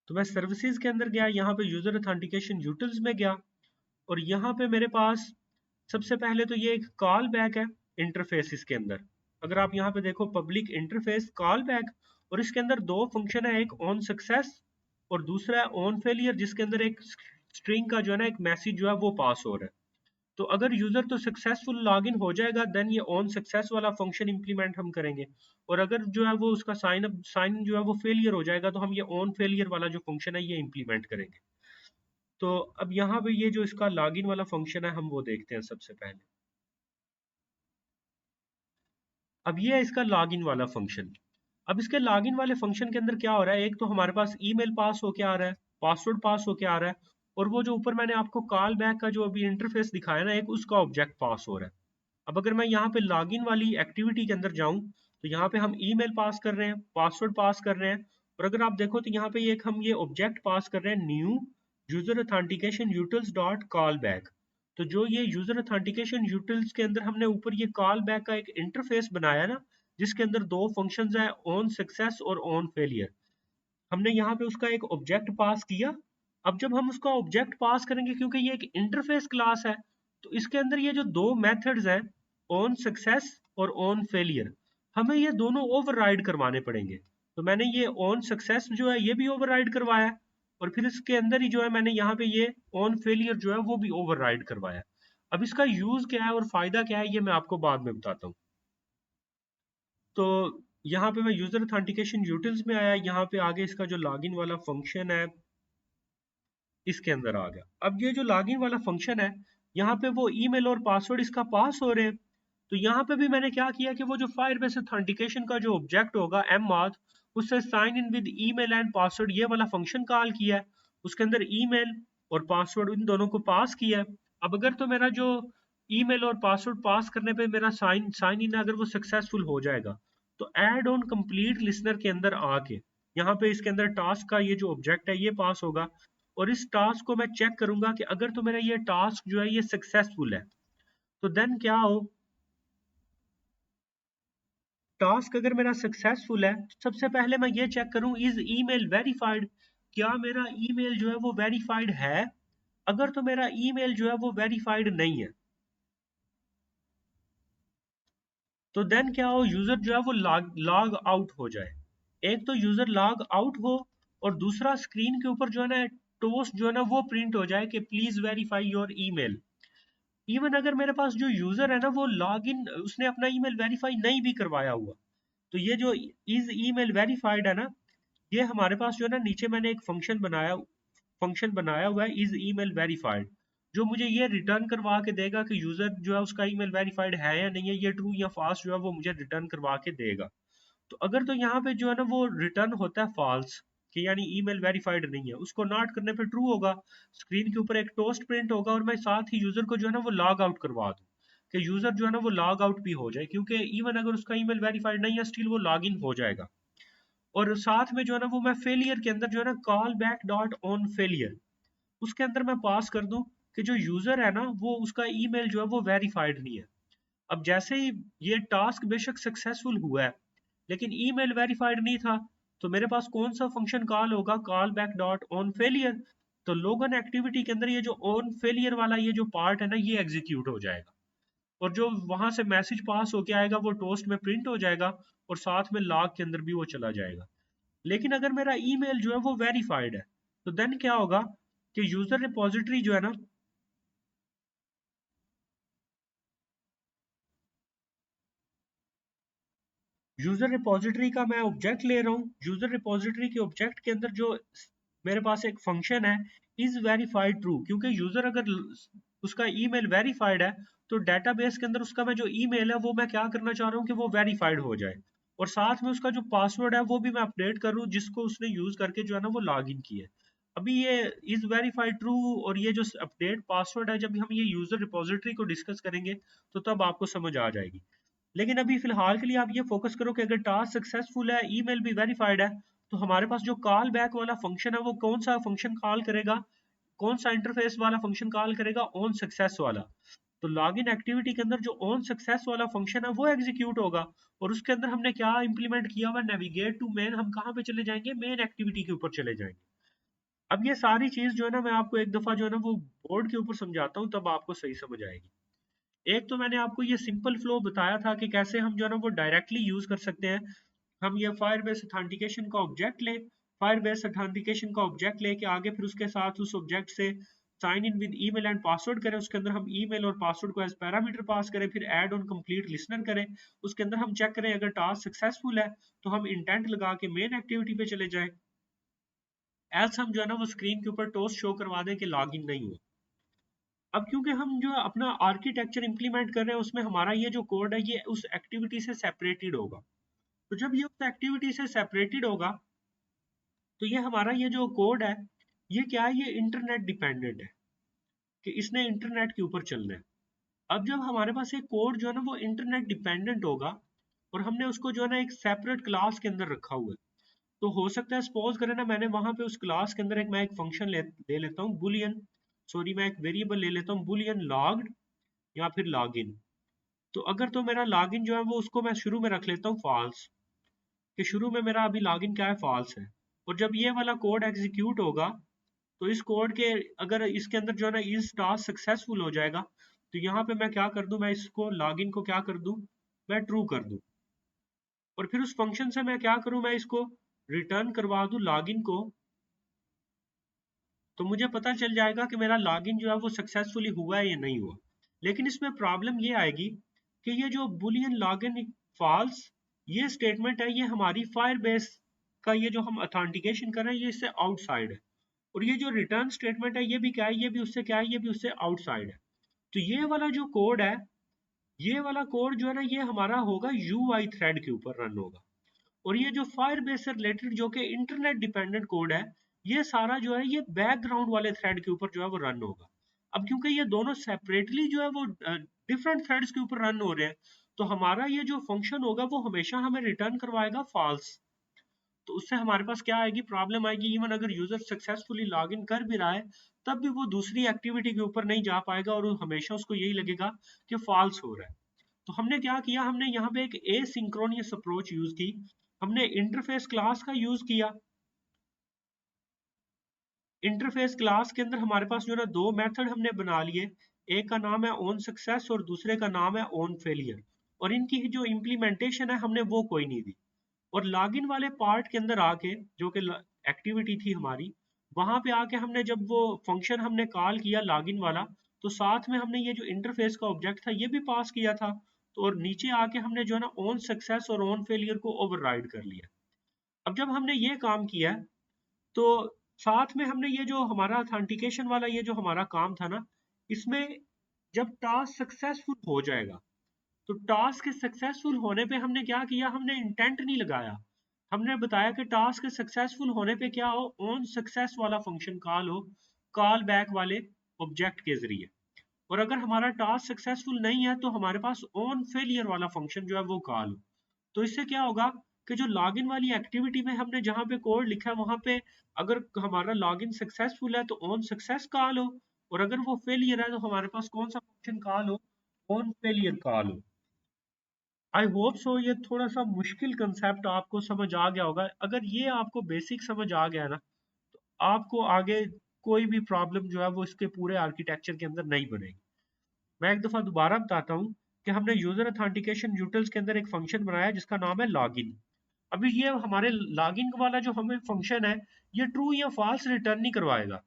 तो मैं सर्विसेज के अंदर गया, यहाँ पे यूजर ऑथेंटिकेशन यूटिल्स में गया, और यहाँ पे मेरे पास सबसे पहले तो ये एक कॉल बैक है इंटरफेस इसके अंदर। अगर आप यहाँ पे देखो पब्लिक इंटरफेस कॉल बैक, और इसके अंदर दो फंक्शन है, एक ऑन सक्सेस और दूसरा है ऑन फेलियर, जिसके अंदर एक स्ट्रिंग का जो है ना एक मैसेज जो है वो पास हो रहा है। तो अगर यूजर तो सक्सेसफुल लॉगिन हो जाएगा, देन ये ऑन सक्सेस वाला फंक्शन इंप्लीमेंट हम करेंगे। और अगर जो है वो उसका साइन जो है वो फेलियर हो जाएगा, तो हम ये ऑन फेलियर वाला जो फंक्शन है ये इंप्लीमेंट करेंगे। तो अब यहाँ पे ये जो इसका लॉगिन वाला फंक्शन है हम वो देखते हैं सबसे पहले। अब ये है इसका लॉगिन वाला फंक्शन। अब इसके लॉगिन वाले फंक्शन के अंदर क्या हो रहा है, एक तो हमारे पास ईमेल पास होके आ रहा है, पासवर्ड पास होके आ रहा है, और वो जो ऊपर मैंने आपको कॉल बैक का जो अभी इंटरफेस दिखाया ना, एक उसका ऑब्जेक्ट पास हो रहा है। अब अगर मैं यहाँ पे लॉगिन वाली एक्टिविटी के अंदर जाऊं, तो यहाँ पे हम ईमेल पास कर रहे हैं, पासवर्ड पास कर रहे हैं, और अगर आप देखो तो यहाँ पे एक हम ये ऑब्जेक्ट पास कर रहे हैं, new user authentication utils dot call back. तो जो ये यूजर ऑथेंटिकेशन यूटिल्स के अंदर हमने ऊपर ये कॉल बैक का एक इंटरफेस बनाया ना, जिसके अंदर दो फंक्शंस हैं, ऑन सक्सेस और ऑन फेलियर, हमने यहाँ पे उसका एक ऑब्जेक्ट पास किया। अब जब हम उसका ऑब्जेक्ट पास करेंगे, क्योंकि ये एक इंटरफेस क्लास है, तो इसके अंदर ये जो दो मेथड्स हैं, ऑन सक्सेस और ऑन फेलियर, हमें ये दोनों ओवरराइड करवाने पड़ेंगे। तो मैंने ये ऑन सक्सेस जो है ये भी ओवरराइड करवाया है, और फिर इसके अंदर ही जो है मैंने यहाँ पे ये ऑन फेलियर जो है वो भी ओवरराइड करवाया। अब इसका यूज क्या है और फायदा क्या है, ये मैं आपको बाद में बताता हूँ। तो यहाँ पे मैं यूजर ऑथेंटिकेशन यूटिल्स में आया, यहाँ पे आगे इसका जो लॉगिन वाला फंक्शन है इसके अंदर आ गया। अब ये जो लॉगिन वाला फंक्शन है, यहाँ पे वो ईमेल और पासवर्ड इसका पास हो रहे हैं। तो यहाँ पे भी मैंने क्या किया कि वो जो फायरबेस ऑथेंटिकेशन का जो ऑब्जेक्ट होगा mauth, उससे sign in with email and password ये वाला फंक्शन कॉल किया है, उसके अंदर ईमेल और पासवर्ड इन दोनों को पास किया है। अब अगर तो मेरा जो ईमेल और पासवर्ड पास करने पे मेरा साइन साइन इन अगर वो सक्सेसफुल हो जाएगा, तो ऐड ऑन कंप्लीट लिसनर के अंदर आके यहाँ पे इसके अंदर टास्क का ये जो ऑब्जेक्ट है ये पास होगा, और इस टास्क को मैं चेक करूंगा कि अगर तो मेरा ये टास्क जो है ये सक्सेसफुल है, तो देन क्या हो, टास्क अगर मेरा सक्सेसफुल है, तो सबसे पहले मैं ये चेक करूं इज ईमेल वेरीफाइड, क्या मेरा ईमेल जो है वो वेरीफाइड है। अगर तो मेरा ईमेल जो है वो वेरीफाइड नहीं है, तो देन क्या हो, यूजर जो है वो लॉग आउट हो जाए। एक तो यूजर लॉग आउट हो, और दूसरा स्क्रीन के ऊपर जो है ना टोस्ट जो है ना वो प्रिंट हो जाए कि please verify your email. Even अगर मेरे पास जो यूजर है ना वो लॉग इन उसने अपना ईमेल वेरीफाई नहीं भी करवाया हुआ, तो ये जो इज ईमेल वेरीफाइड है ना, ये हमारे पास जो है ना नीचे मैंने एक फंक्शन बनाया हुआ है इज ईमेल वेरीफाइड, जो मुझे ये रिटर्न करवा के देगा कि यूजर जो है उसका ईमेल वेरीफाइड है या नहीं है, ये ट्रू या फॉल्स जो है वो मुझे रिटर्न करवा के देगा। तो अगर तो यहाँ पे जो है ना वो रिटर्न होता है फॉल्स, कि यानी ईमेल वेरीफाइड नहीं है, उसको नॉट करने पे ट्रू होगा, स्क्रीन के ऊपर एक टोस्ट प्रिंट होगा, और मैं साथ ही यूजर को जो है ना वो लॉग आउट करवा दूं कि यूजर जो है ना वो लॉग आउट भी हो जाए, क्योंकि इवन अगर उसका ईमेल वेरीफाइड नहीं है स्टिल वो लॉग इन हो जाएगा। और साथ में जो है ना वो मैं फेलियर के अंदर जो है ना call back dot on failure, उसके अंदर मैं पास कर दूं कि जो यूजर है ना वो उसका ईमेल जो है वो वेरीफाइड नहीं है। अब जैसे ही ये टास्क बेशक सक्सेसफुल हुआ है, लेकिन ईमेल वेरीफाइड नहीं था, तो मेरे पास कौन सा फंक्शन कॉल होगा, call back dot on failure. तो लोगन एक्टिविटी के अंदर ये जो ऑन फेलियर वाला ये जो पार्ट है ना ये एग्जीक्यूट हो जाएगा, और जो वहां से मैसेज पास होके आएगा वो टोस्ट में प्रिंट हो जाएगा, और साथ में लॉग के अंदर भी वो चला जाएगा। लेकिन अगर मेरा ईमेल जो है वो वेरीफाइड है, तो देन क्या होगा कि यूजर रिपोजिटरी जो है ना, यूजर रिपोजिटरी का मैं ऑब्जेक्ट ले रहा हूँ, यूजर रिपोजिटरी के ऑब्जेक्ट के अंदर जो मेरे पास एक फंक्शन है इज वेरीफाइड ट्रू, क्योंकि यूजर अगर उसका ईमेल वेरीफाइड है, तो डेटाबेस के अंदर उसका मैं जो ईमेल है वो मैं क्या करना चाह रहा हूँ कि वो वेरीफाइड हो जाए, और साथ में उसका जो पासवर्ड है वो भी मैं अपडेट करूँ जिसको उसने यूज करके जो है ना वो लॉग इन किया है। अभी ये इज वेरीफाइड ट्रू और ये जो अपडेट पासवर्ड है, जब हम ये यूजर रिपोजिटरी को डिस्कस करेंगे तो तब आपको समझ आ जाएगी। लेकिन अभी फिलहाल के लिए आप ये फोकस करो कि अगर टास्क सक्सेसफुल है, ईमेल भी वेरीफाइड है, तो हमारे पास जो कॉल बैक वाला फंक्शन है वो कौन सा फंक्शन कॉल करेगा, कौन सा इंटरफेस वाला फंक्शन कॉल करेगा, ऑन सक्सेस वाला। तो लॉगिन एक्टिविटी के अंदर जो ऑन सक्सेस वाला फंक्शन है वो एग्जीक्यूट होगा, और उसके अंदर हमने क्या इंप्लीमेंट किया हुआ, नेविगेट टू मेन, हम कहाँ पे चले जाएंगे, मेन एक्टिविटी के ऊपर चले जाएंगे। अब ये सारी चीज जो है ना मैं आपको एक दफा जो है ना वो बोर्ड के ऊपर समझाता हूँ, तब आपको सही समझ आएगी। एक तो मैंने आपको ये सिंपल फ्लो बताया था कि कैसे हम जो है ना वो डायरेक्टली यूज कर सकते हैं। हम ये फायरबेस ऑथेंटिकेशन का ऑब्जेक्ट ले, फायरबेस ऑथेंटिकेशन का ऑब्जेक्ट लेके आगे फिर उसके साथ उस ऑब्जेक्ट से sign in with email and password करें, उसके अंदर हम ईमेल और पासवर्ड को एज पैरामीटर पास करें, फिर ऐड ऑन कंप्लीट लिसनर करें, उसके अंदर हम चेक करें अगर टास्क सक्सेसफुल है तो हम इंटेंट लगा के मेन एक्टिविटी पे चले जाएं, एल्स हम जो है ना वो स्क्रीन के ऊपर टोस्ट शो करवा दें कि लॉग इन नहीं हुआ। अब क्योंकि हम जो अपना आर्किटेक्चर इंप्लीमेंट कर रहे हैं उसमें हमारा ये जो कोड है ये उस एक्टिविटी से सेपरेटेड होगा, तो जब ये उस एक्टिविटी से सेपरेटेड होगा तो ये हमारा ये जो कोड है ये क्या है, ये इंटरनेट डिपेंडेंट है कि इसने इंटरनेट के ऊपर चलना है। अब जब हमारे पास एक कोड जो है ना वो इंटरनेट डिपेंडेंट होगा और हमने उसको जो है ना एक सेपरेट क्लास के अंदर रखा हुआ है, तो हो सकता है सपोज करें ना मैंने वहां पे उस क्लास के अंदर मैं एक फंक्शन ले लेता हूँ बुलियन, सॉरी मैं एक वेरिएबल ले लेता हूँ बुलियन लॉग्ड या फिर लॉगिन। तो अगर तो मेरा लॉगिन जो है वो उसको मैं शुरू में रख लेता हूँ फॉल्स, कि शुरू में मेरा अभी लॉगिन क्या है फॉल्स है, और जब ये वाला कोड एग्जीक्यूट होगा तो इस कोड के अगर इसके अंदर जो है ना इस टास्क सक्सेसफुल हो जाएगा तो यहाँ पे मैं क्या कर दूं, मैं इसको लॉगिन को क्या कर दूं, मैं ट्रू कर दूं, और फिर उस फंक्शन से मैं क्या करूं, मैं इसको रिटर्न करवा दूं लॉगिन को, तो मुझे पता चल जाएगा कि मेरा लॉगिन जो है वो सक्सेसफुली हुआ है या नहीं हुआ। लेकिन इसमें प्रॉब्लम ये आएगी कि ये जो बुलियन लॉगिन फॉल्स ये स्टेटमेंट है ये हमारी फायरबेस का ये जो हम अथेंटिकेशन कर रहे हैं ये इससे आउटसाइड है, और ये जो रिटर्न स्टेटमेंट है ये भी क्या है, ये भी उससे क्या है, ये भी उससे आउटसाइड है। तो ये वाला जो कोड है, ये वाला कोड जो है ना ये हमारा होगा यूआई थ्रेड के ऊपर रन होगा, और ये जो फायरबेस से रिलेटेड जो कि इंटरनेट डिपेंडेंट कोड है ये सारा जो है ये बैकग्राउंड वाले थ्रेड के ऊपर जो है वो रन होगा। अब क्योंकि ये दोनों सेपरेटली जो है वो डिफरेंट थ्रेड्स के ऊपर रन हो रहे हैं तो हमारा ये जो फंक्शन होगा वो हमेशा हमें रिटर्न करवाएगा फॉल्स। तो उससे हमारे पास क्या आएगी, प्रॉब्लम आएगी, इवन अगर यूजर सक्सेसफुली लॉग इन कर भी रहा है तब भी वो दूसरी एक्टिविटी के ऊपर नहीं जा पाएगा और हमेशा उसको यही लगेगा कि फॉल्स हो रहा है। तो हमने क्या किया, हमने यहाँ पे एक एसिंक्रोनियस अप्रोच यूज की, हमने इंटरफेस क्लास का यूज किया। इंटरफेस क्लास के अंदर हमारे पास जो है ना दो मेथड हमने बना लिए, एक का नाम है ऑन सक्सेस और दूसरे का नाम है ऑन फेलियर, और इनकी जो इम्प्लीमेंटेशन है हमने वो कोई नहीं दी। और लॉगिन वाले पार्ट के अंदर आके जो कि एक्टिविटी थी हमारी, वहां पे आके हमने जब वो फंक्शन हमने कॉल किया लॉगिन वाला तो साथ में हमने ये जो इंटरफेस का ऑब्जेक्ट था ये भी पास किया था, तो और नीचे आके हमने जो है ना ऑन सक्सेस और ऑन फेलियर को ओवरराइड कर लिया। अब जब हमने ये काम किया तो साथ में हमने ये जो हमारा ऑथेंटिकेशन वाला ये जो हमारा काम था ना, इसमें जब टास्क सक्सेसफुल हो जाएगा तो टास्क के सक्सेसफुल होने पे हमने क्या किया, हमने इंटेंट नहीं लगाया, हमने बताया कि टास्क सक्सेसफुल होने पे क्या हो, ऑन सक्सेस वाला फंक्शन कॉल हो कॉल बैक वाले ऑब्जेक्ट के जरिए, और अगर हमारा टास्क सक्सेसफुल नहीं है तो हमारे पास ऑन फेलियर वाला फंक्शन जो है वो कॉल हो। तो इससे क्या होगा कि जो लॉगिन वाली एक्टिविटी में हमने जहां पे कोड लिखा है वहां पे अगर हमारा लॉगिन सक्सेसफुल है तो ऑन सक्सेस कॉल हो, और अगर वो फेलियर है तो हमारे पास कौन सा फंक्शन कॉल हो, ऑन फेलियर कॉल हो। आई होप सो ये थोड़ा सा मुश्किल कंसेप्ट आपको समझ आ गया होगा, अगर ये आपको बेसिक समझ आ गया ना तो आपको आगे कोई भी प्रॉब्लम जो है वो इसके पूरे आर्किटेक्चर के अंदर नहीं बनेगी। मैं एक दफा दोबारा बताता हूँ कि हमने यूजर अथेंटिकेशन यूटिल्स के अंदर एक फंक्शन बनाया जिसका नाम है लॉगिन। अभी ये हमारे लॉगिन वाला जो हमें फंक्शन है ये ट्रू या फॉल्स रिटर्न नहीं करवाएगा,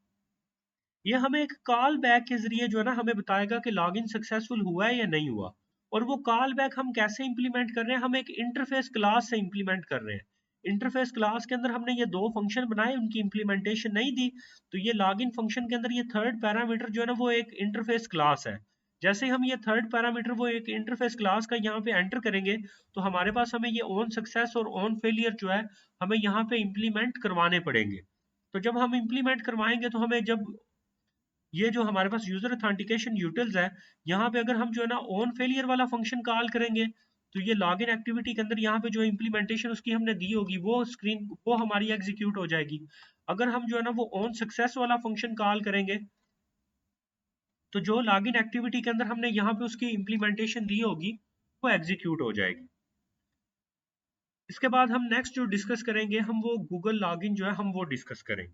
ये हमें एक कॉल बैक के जरिए जो है ना हमें बताएगा कि लॉगिन सक्सेसफुल हुआ है या नहीं हुआ। और वो कॉल बैक हम कैसे इंप्लीमेंट कर रहे हैं, हम एक इंटरफेस क्लास से इंप्लीमेंट कर रहे हैं। इंटरफेस क्लास के अंदर हमने ये दो फंक्शन बनाए उनकी इंप्लीमेंटेशन नहीं दी, तो ये लॉगिन फंक्शन के अंदर ये थर्ड पैरामीटर जो है ना वो एक इंटरफेस क्लास है। जैसे हम ये थर्ड पैरामीटर वो एक इंटरफेस क्लास का यहाँ पे एंटर करेंगे तो हमारे पास हमें ये ऑन सक्सेस और ऑन फेलियर जो है हमें यहाँ पे इंप्लीमेंट करवाने पड़ेंगे। तो जब हम इंप्लीमेंट करवाएंगे तो हमें जब ये जो हमारे पास यूजर अथेंटिकेशन यूटिल्स है यहाँ पे अगर हम जो है ना ऑन फेलियर वाला फंक्शन कॉल करेंगे तो ये लॉगिन एक्टिविटी के अंदर यहाँ पे जो इम्प्लीमेंटेशन उसकी हमने दी होगी वो स्क्रीन वो हमारी एग्जीक्यूट हो जाएगी। अगर हम जो है ना वो ऑन सक्सेस वाला फंक्शन कॉल करेंगे तो जो लॉगिन एक्टिविटी के अंदर हमने यहाँ पे उसकी इम्प्लीमेंटेशन दी होगी वो एग्जीक्यूट हो जाएगी। इसके बाद हम नेक्स्ट जो डिस्कस करेंगे हम वो गूगल लॉगिन जो है हम वो डिस्कस करेंगे।